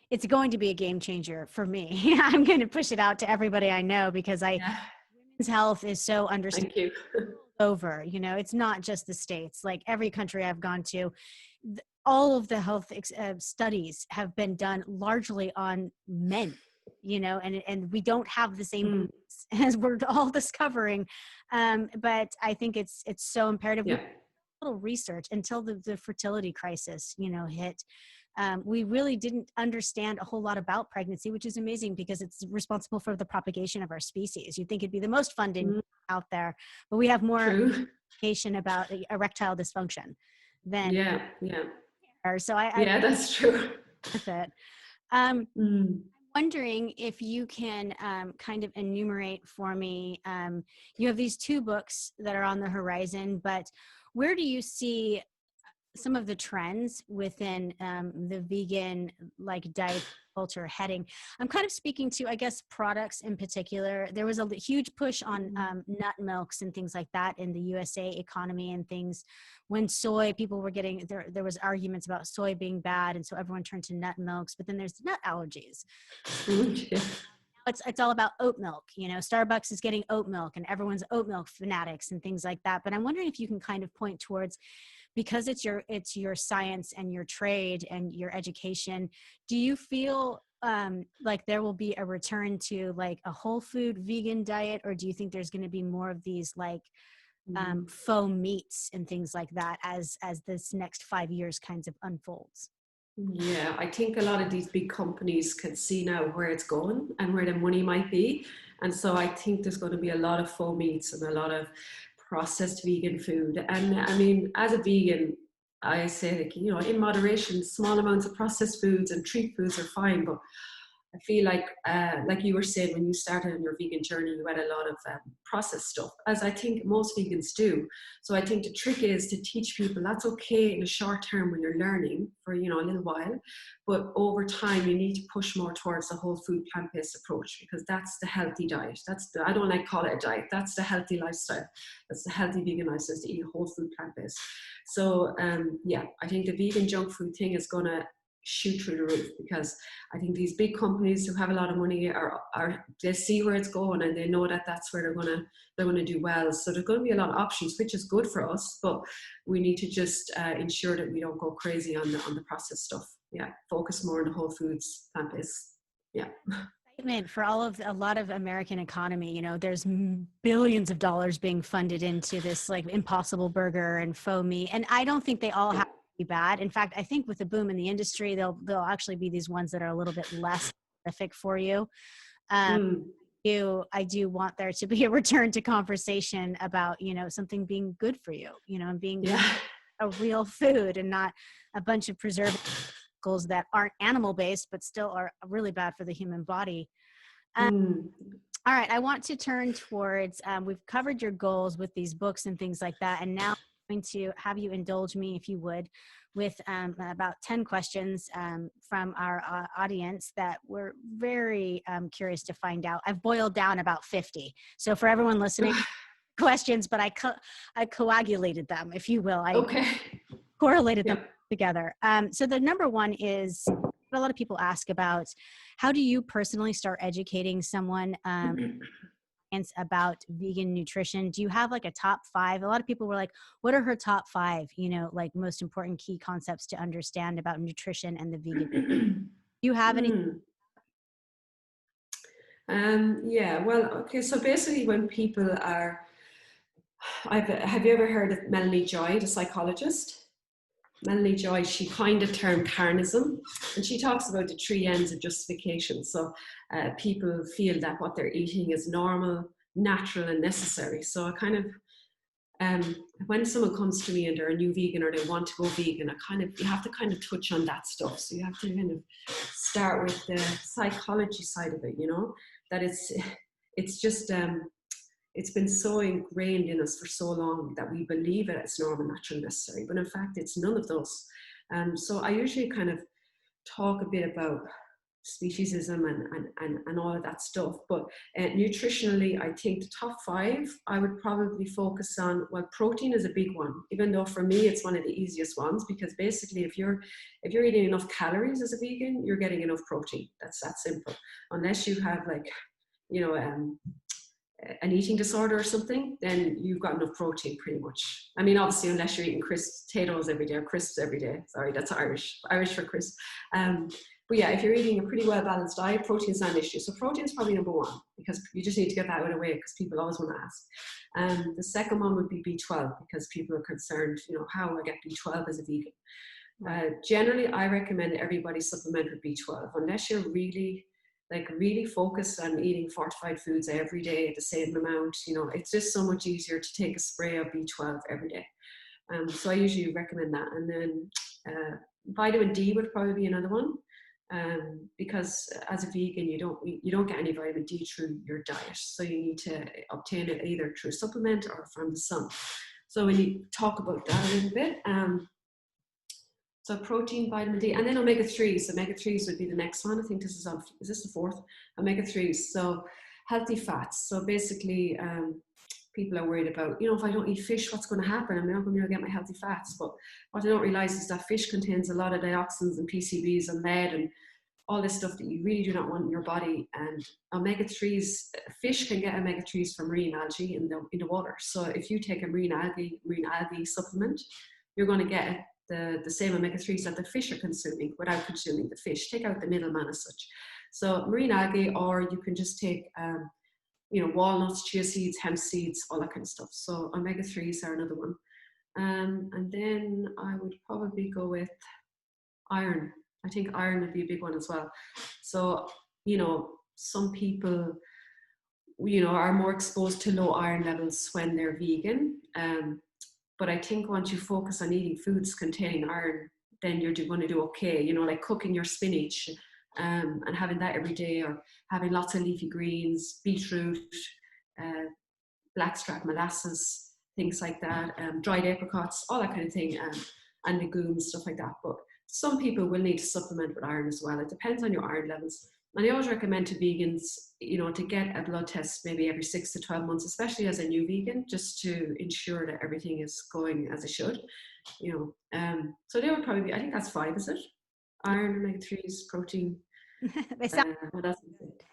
it's going to be a game changer for me. I'm going to push it out to everybody I know, because women's health is so understood. Thank you. Over, you know, it's not just the States. Like every country I've gone to, all of the health studies have been done largely on men, you know, and we don't have the same as we're all discovering. But I think it's so imperative. Yeah. Little research until the fertility crisis, you know, hit. we really didn't understand a whole lot about pregnancy, which is amazing because it's responsible for the propagation of our species. You'd think it'd be the most fun out there, but we have more True. information about erectile dysfunction than Yeah, yeah. so I Yeah, that's true. with it. Um, Mm. Wondering if you can kind of enumerate for me. You have these 2 books that are on the horizon, but where do you see some of the trends within the vegan like diet culture heading? I'm kind of speaking to, I guess, products in particular. There was a huge push on nut milks and things like that in the USA economy and things. When soy, people were getting there was arguments about soy being bad, and so everyone turned to nut milks. But then there's nut allergies. Yeah. It's all about oat milk. Starbucks is getting oat milk, and everyone's oat milk fanatics and things like that. But I'm wondering if you can kind of point towards, because it's your science and your trade and your education, do you feel like there will be a return to like a whole food vegan diet, or do you think there's going to be more of these like faux meats and things like that as this next 5 years kinds of unfolds? Yeah, I think a lot of these big companies can see now where it's going and where the money might be. And so I think there's going to be a lot of faux meats and a lot of processed vegan food. And I mean, as a vegan, I say, like, in moderation, small amounts of processed foods and treat foods are fine. But I feel like you were saying, when you started on your vegan journey, you had a lot of processed stuff, as I think most vegans do. So I think the trick is to teach people that's okay in the short term when you're learning for, a little while, but over time you need to push more towards the whole food plant-based approach, because that's the healthy diet. I don't like to call it a diet. That's the healthy lifestyle. That's the healthy vegan lifestyle, is to eat whole food plant-based. So yeah, I think the vegan junk food thing is going to shoot through the roof, because I think these big companies who have a lot of money are they see where it's going, and they know that that's where they're gonna do well. So there's going to be a lot of options, which is good for us, but we need to just ensure that we don't go crazy on the processed stuff. Yeah, focus more on the whole foods, plant-based. Yeah. For a lot of American economy, there's billions of dollars being funded into this like Impossible Burger and faux meat, and I don't think they all have to be bad. In fact, I think with the boom in the industry, there'll actually be these ones that are a little bit less specific for you. Mm. I do want there to be a return to conversation about something being good for you, and being Yeah. a real food and not a bunch of preservatives that aren't animal based but still are really bad for the human body. Mm. All right, I want to turn towards, we've covered your goals with these books and things like that, and now I'm going to have you indulge me, if you would, with about 10 questions from our audience that we're very curious to find out. I've boiled down about 50. So for everyone listening, questions, but I coagulated them, if you will. I Okay. correlated them Yeah. together. So the number one is, a lot of people ask about, how do you personally start educating someone about vegan nutrition? Do you have like a top 5? A lot of people were like, what are her top 5, like most important key concepts to understand about nutrition and the vegan? Do you have any? Yeah, well, okay, so basically when people are, have you ever heard of Melanie Joy, the psychologist? Melanie Joy, she coined the term carnism, and she talks about the 3 ends of justification. So people feel that what they're eating is normal, natural, and necessary. So I kind of, when someone comes to me and they're a new vegan or they want to go vegan, you have to kind of touch on that stuff. So you have to kind of start with the psychology side of it, that it's just, it's been so ingrained in us for so long that we believe it as normal, natural, and necessary. But in fact, it's none of those. So I usually kind of talk a bit about speciesism and all of that stuff. But nutritionally, I think the top 5, I would probably focus on, well, protein is a big one, even though for me, it's one of the easiest ones, because basically if you're eating enough calories as a vegan, you're getting enough protein. That's that simple. Unless you have like, an eating disorder or something, then you've got enough protein pretty much. I mean, obviously, unless you're eating potatoes every day or crisps every day. Sorry, that's Irish for crisp. But yeah, if you're eating a pretty well-balanced diet, protein is not an issue. So protein is probably number 1, because you just need to get that out of the way, because people always want to ask. The second one would be B12, because people are concerned, how I get B12 as a vegan. Generally, I recommend everybody supplement with B12 unless you're really focused on eating fortified foods every day at the same amount. You know, it's just so much easier to take a spray of B12 every day. So I usually recommend that. And then vitamin D would probably be another one, because as a vegan, you don't get any vitamin D through your diet. So you need to obtain it either through supplement or from the sun. So when you talk about that a little bit, so protein, vitamin D, and then omega-3s. Omega-3s would be the next one. I think this is this the fourth? Omega-3s. So healthy fats. So basically, people are worried about, you know, if I don't eat fish, what's going to happen? I'm not going to be able to get my healthy fats. But what they don't realize is that fish contains a lot of dioxins and PCBs and lead and all this stuff that you really do not want in your body. And omega-3s, fish can get omega-3s from marine algae in the water. So if you take a marine algae supplement, you're going to get the same omega-3s that the fish are consuming without consuming the fish. Take out the middleman as such. So marine algae, or you can just take you know, walnuts, chia seeds, hemp seeds, all that kind of stuff. So omega-3s are another one. And then I would probably go with iron. I think iron would be a big one as well. So, you know, some people, you know, are more exposed to low iron levels when they're vegan. But I think once you focus on eating foods containing iron, then you're going to do okay. You know, like cooking your spinach and having that every day, or having lots of leafy greens, beetroot, blackstrap molasses, things like that, dried apricots, all that kind of thing, and legumes, stuff like that. But some people will need to supplement with iron as well. It depends on your iron levels. And I always recommend to vegans, you know, to get a blood test maybe every 6 to 12 months, especially as a new vegan, just to ensure that everything is going as it should, you know. So they would probably be, I think that's 5, is it? Iron, omega-3s, protein. They sound What else is it?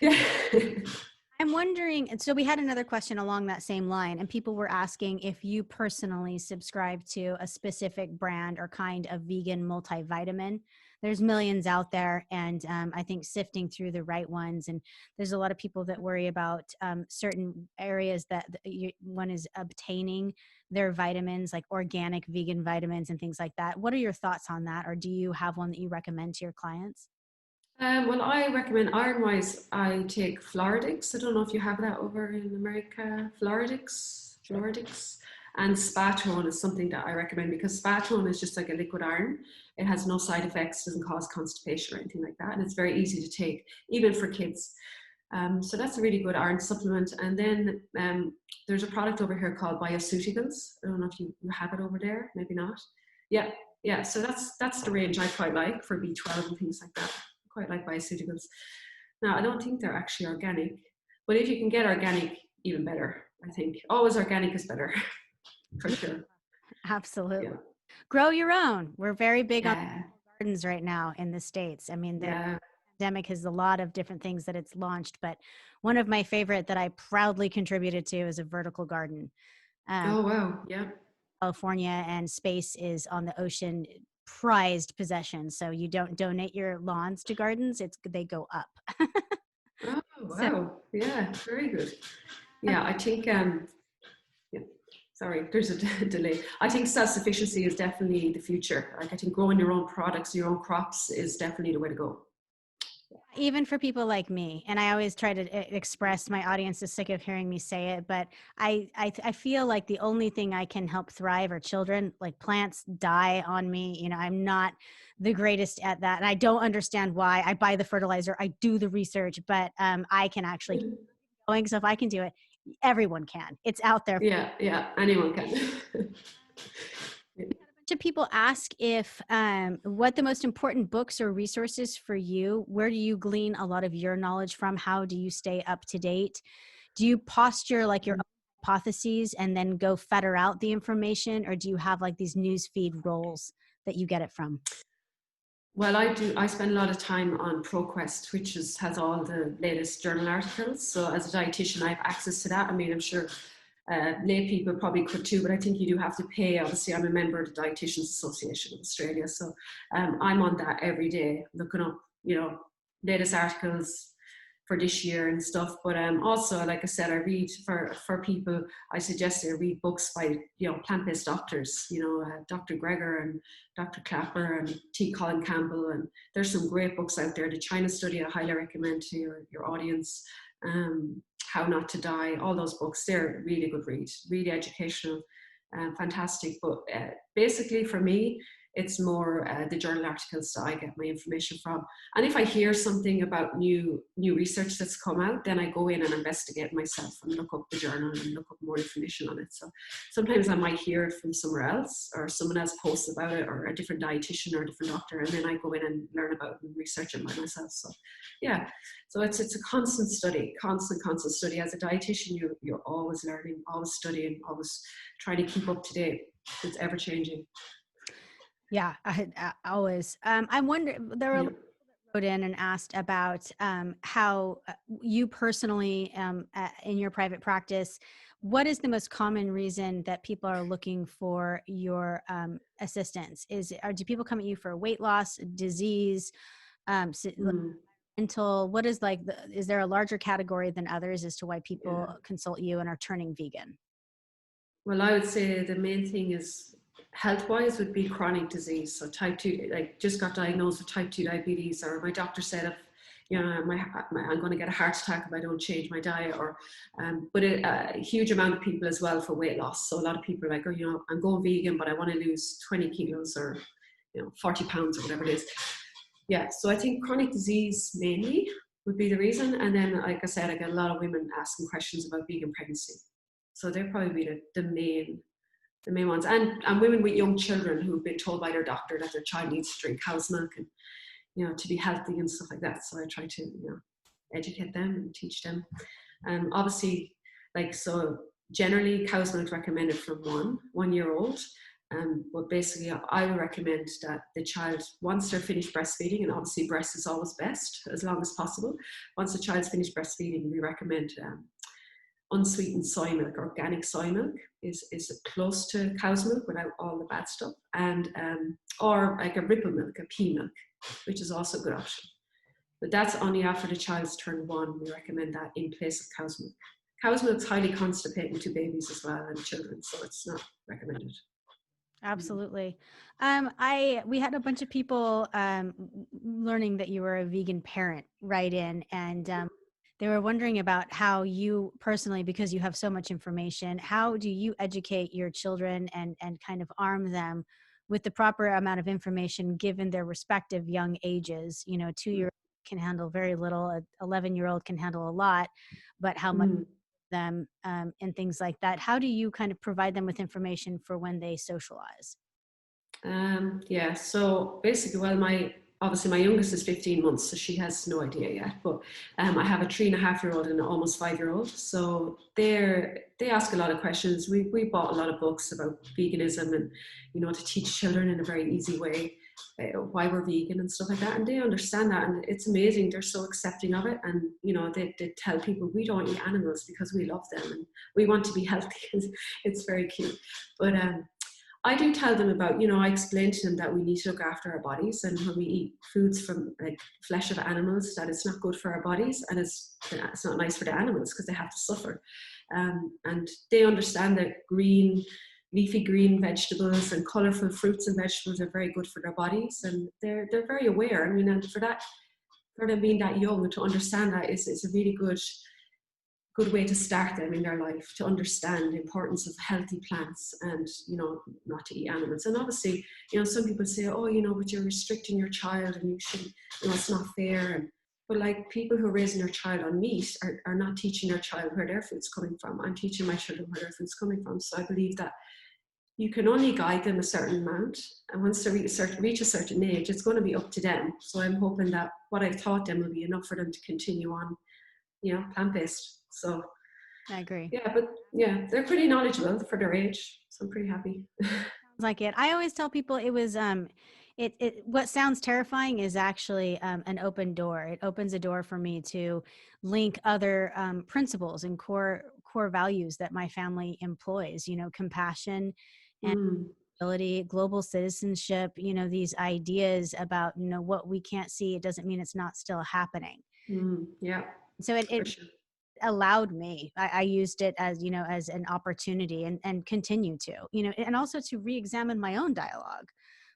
Yeah. I'm wondering, and so we had another question along that same line, and people were asking if you personally subscribe to a specific brand or kind of vegan multivitamin. There's millions out there, and I think sifting through the right ones, and there's a lot of people that worry about certain areas that one is obtaining their vitamins, like organic vegan vitamins and things like that. What are your thoughts on that, or do you have one that you recommend to your clients? Well, I recommend iron-wise, I take Floridix. I don't know if you have that over in America. Floridix. And Spatone is something that I recommend, because Spatone is just like a liquid iron. It has no side effects, doesn't cause constipation or anything like that. And it's very easy to take, even for kids. So that's a really good iron supplement. And then there's a product over here called Bioceuticals. I don't know if you have it over there, maybe not. Yeah. So that's the range I quite like for B12 and things like that. Quite like Bioceuticals. Now, I don't think they're actually organic, but if you can get organic, even better, I think. Always organic is better, for sure. Absolutely. Yeah. Grow your own. We're very big on gardens right now in the States. I mean, the pandemic has a lot of different things that it's launched, but one of my favorite that I proudly contributed to is a vertical garden. Oh, wow. Yeah. California, and space is on the ocean prized possession. So you don't donate your lawns to gardens, they go up. Oh, wow. Yeah, very good. Yeah, I think, sorry, there's a delay. I think self-sufficiency is definitely the future. Like, I think growing your own products, your own crops is definitely the way to go. Even for people like me, and I always try to express, my audience is sick of hearing me say it, but I feel like the only thing I can help thrive are children. Like, plants die on me. You know, I'm not the greatest at that, and I don't understand why. I buy the fertilizer, I do the research, but I can actually keep going. So if I can do it, everyone can. It's out there. Yeah, anyone can. To people ask if what the most important books or resources for you, where do you glean a lot of your knowledge from? How do you stay up to date? Do you posture like your own hypotheses and then go fetter out the information, or do you have like these news feed roles that you get it from? Well, I do. I spend a lot of time on ProQuest, which has all the latest journal articles. So as a dietitian, I have access to that. I mean, I'm sure lay people probably could too, but I think you do have to pay. Obviously, I'm a member of the Dietitians Association of Australia, so I'm on that every day, looking up, you know, latest articles for this year and stuff. But also, like I said, I read for people. I suggest they read books by plant-based doctors. Dr. Greger and Dr. Clapper and T. Colin Campbell, and there's some great books out there. The China Study I highly recommend to your audience. How Not to Die, all those books, they're really good read, really educational, fantastic. But basically for me, it's more the journal articles that I get my information from. And if I hear something about new research that's come out, then I go in and investigate myself and look up the journal and look up more information on it. So sometimes I might hear it from somewhere else, or someone else posts about it, or a different dietitian or a different doctor, and then I go in and learn about it and research it by myself. So yeah, so it's a constant study, constant study. As a dietitian, you're always learning, always studying, always trying to keep up to date. It's ever changing. Yeah, I always. I wonder, there were a lot of people that wrote in and asked about how you personally, in your private practice, what is the most common reason that people are looking for your assistance? Do people come at you for weight loss, disease, mental? What is is there a larger category than others as to why people consult you and are turning vegan? Well, I would say the main thing is health-wise would be chronic disease. So type 2, like just got diagnosed with type 2 diabetes, or my doctor said if I'm going to get a heart attack if I don't change my diet, or but a huge amount of people as well for weight loss. So a lot of people are like, I'm going vegan, but I want to lose 20 kilos or 40 pounds or whatever it is. Yeah, so I think chronic disease mainly would be the reason. And then, like I said, I get a lot of women asking questions about vegan pregnancy. So they're probably the main ones. And women with young children who've been told by their doctor that their child needs to drink cow's milk and, to be healthy and stuff like that. So I try to, educate them and teach them. Obviously, so generally cow's milk recommended from 1 year old. But basically, I would recommend that the child, once they're finished breastfeeding, and obviously breast is always best as long as possible. Once the child's finished breastfeeding, we recommend unsweetened soy milk. Organic soy milk is close to cow's milk without all the bad stuff, and or like a ripple milk, a pea milk, which is also a good option. But that's only after the child's turned 1. We recommend that in place of cow's milk. Cow's milk is highly constipating to babies as well and children, so it's not recommended. Absolutely. We had a bunch of people learning that you were a vegan parent write in, and they were wondering about how you personally, because you have so much information, how do you educate your children and kind of arm them with the proper amount of information given their respective young ages? 2-year-old can handle very little, a 11-year-old can handle a lot, but how much them and things like that. How do you kind of provide them with information for when they socialize? Yeah, so basically, obviously my youngest is 15 months, so she has no idea yet, but I have a 3.5-year-old and an almost 5-year-old, so they ask a lot of questions. We bought a lot of books about veganism and to teach children in a very easy way why we're vegan and stuff like that, and they understand that, and it's amazing. They're so accepting of it, and they tell people we don't eat animals because we love them and we want to be healthy. It's very cute. But I do tell them about, I explain to them that we need to look after our bodies, and when we eat foods from like flesh of animals, that it's not good for our bodies, and it's not nice for the animals because they have to suffer. And they understand that leafy green vegetables and colorful fruits and vegetables are very good for their bodies, and they're very aware. I mean, and for them being that young, to understand that is a really good way to start them in their life, to understand the importance of healthy plants and not to eat animals. And obviously, some people say, but you're restricting your child and you shouldn't, it's not fair. But like, people who are raising their child on meat are not teaching their child where their food's coming from. I'm teaching my children where their food's coming from. So I believe that you can only guide them a certain amount, and once they reach a certain age, it's going to be up to them. So I'm hoping that what I've taught them will be enough for them to continue on, plant-based. So I agree. Yeah, but yeah, they're pretty knowledgeable for their age, so I'm pretty happy. Sounds like it. I always tell people it was what sounds terrifying is actually an open door. It opens a door for me to link other principles and core values that my family employs. Compassion and ability, global citizenship. These ideas about what we can't see. It doesn't mean it's not still happening. Yeah. So it for sure. allowed me, I used it as, as an opportunity, and continue to, and also to re-examine my own dialogue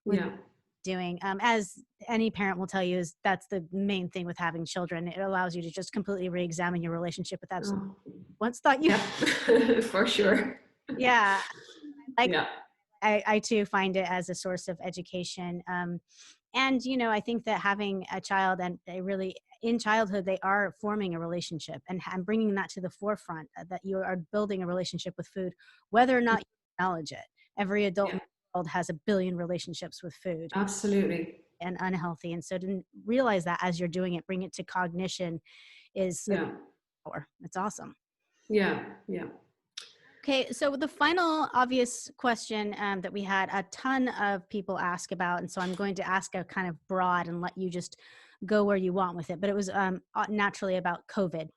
with Yeah. doing, as any parent will tell you, is that's the main thing with having children. It allows you to just completely re-examine your relationship with absolutely Oh, once thought you. yeah, for sure. Yeah, like Yeah. I too find it as a source of education. And, I think that having a child, and they really, in childhood, they are forming a relationship, and bringing that to the forefront, that you are building a relationship with food, whether or not you acknowledge it. Every adult in Yeah, the world has a billion relationships with food, absolutely. and unhealthy. And so to realize that as you're doing it, bring it to cognition is a Yeah. power. It's awesome. Yeah. Yeah. Okay, so the final obvious question, that we had a ton of people ask about, and so I'm going to ask a kind of broad and let you just go where you want with it. But it was, naturally about COVID,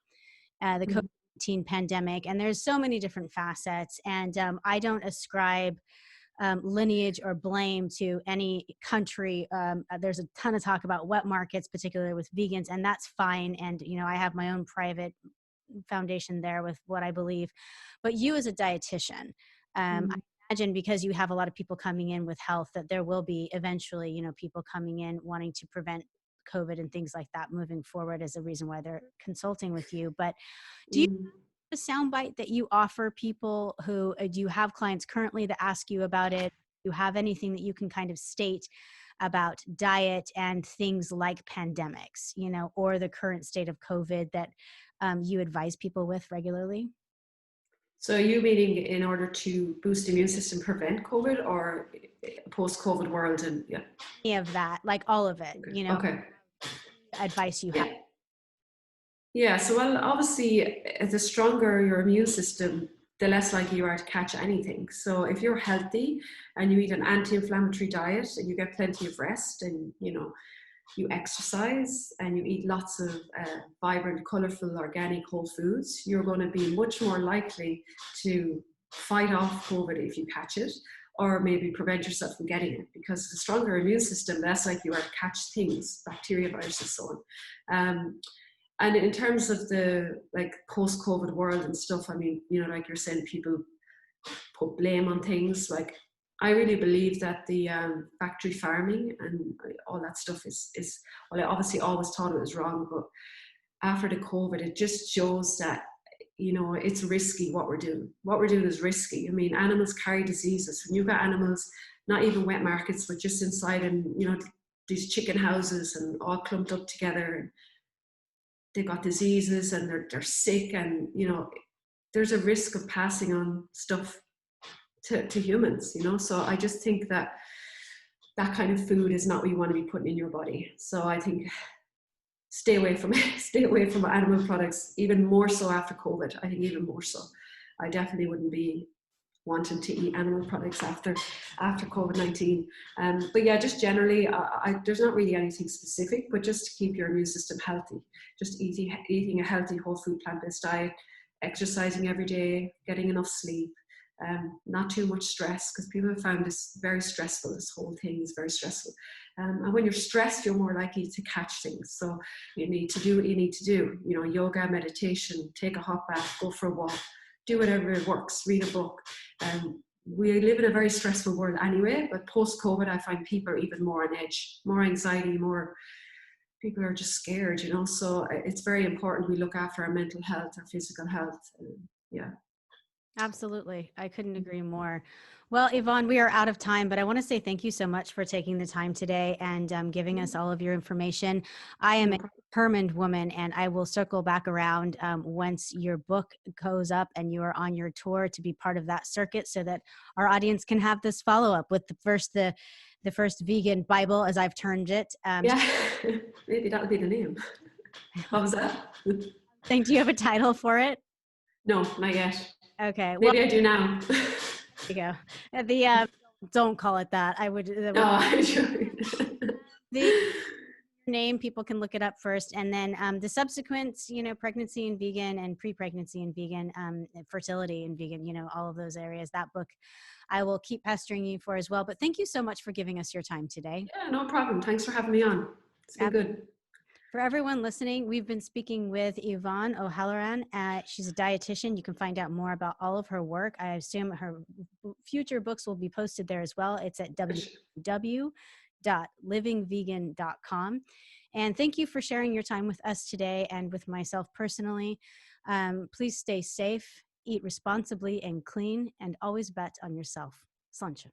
the Mhm. COVID-19 pandemic, and there's so many different facets. And I don't ascribe lineage or blame to any country. There's a ton of talk about wet markets, particularly with vegans, and that's fine. And I have my own private foundation there with what I believe. But you as a dietitian, I Mhm. imagine, because you have a lot of people coming in with health, that there will be eventually, people coming in wanting to prevent COVID and things like that moving forward as a reason why they're consulting with you. But do you Mhm. have a soundbite that you offer people who, do you have clients currently that ask you about it? Do you have anything that you can kind of state about diet and things like pandemics, or the current state of COVID, that you advise people with regularly? So you meaning in order to boost the immune system, prevent COVID, or post-COVID world? And yeah. Any of that, like all of it, Okay. Okay. advice you have. Yeah. Yeah. So well, obviously, the stronger your immune system, the less likely you are to catch anything. So if you're healthy and you eat an anti-inflammatory diet and you get plenty of rest, and you exercise and you eat lots of vibrant, colorful, organic whole foods, you're going to be much more likely to fight off COVID if you catch it, or maybe prevent yourself from getting it, because the stronger immune system, less likely you are to catch things, bacteria, viruses, so on. And in terms of the like post-COVID world and stuff, I mean, like you're saying, people put blame on things. Like, I really believe that the factory farming and all that stuff is well, I obviously always thought it was wrong, but after the COVID, it just shows that it's risky what we're doing. What we're doing is risky. I mean, animals carry diseases. When you've got animals, not even wet markets, but just inside, and these chicken houses and all clumped up together, and they've got diseases and they're sick, and there's a risk of passing on stuff to humans, so I just think that that kind of food is not what you want to be putting in your body. So I think stay away from it. Stay away from animal products, even more so after COVID. I think even more so. I definitely wouldn't be wanting to eat animal products after COVID-19. But yeah, just generally, there's not really anything specific, but just to keep your immune system healthy, just eating a healthy whole food plant-based diet, exercising every day, getting enough sleep, not too much stress, because people have found this very stressful. This whole thing is very stressful. And when you're stressed, you're more likely to catch things. So you need to do what you need to do. Yoga, meditation, take a hot bath, go for a walk, do whatever works, read a book. We live in a very stressful world anyway, but post-COVID, I find people are even more on edge, more anxiety, more people are just scared, so it's very important we look after our mental health, our physical health. Yeah. Absolutely. I couldn't agree more. Well, Yvonne, we are out of time, but I want to say thank you so much for taking the time today and giving us all of your information. I am No a problem. determined woman, and I will circle back around once your book goes up and you are on your tour, to be part of that circuit, so that our audience can have this follow up with the first vegan Bible, as I've termed it. Yeah, maybe that'll be the name. What was that? Think, do you have a title for it? No, not yet. Okay. Well, Maybe I do now. there you go. The don't call it that. I would. That would Oh, the name, people can look it up first, and then the subsequent, pregnancy and vegan, and pre-pregnancy and vegan, fertility and vegan, all of those areas. That book I will keep pestering you for as well. But thank you so much for giving us your time today. yeah, no problem. Thanks for having me on. It's been good. For everyone listening, we've been speaking with Yvonne O Halloran. She's a dietitian. You can find out more about all of her work. I assume her future books will be posted there as well. It's at www.livingvegan.com. And thank you for sharing your time with us today and with myself personally. Please stay safe, eat responsibly and clean, and always bet on yourself. Sláinte.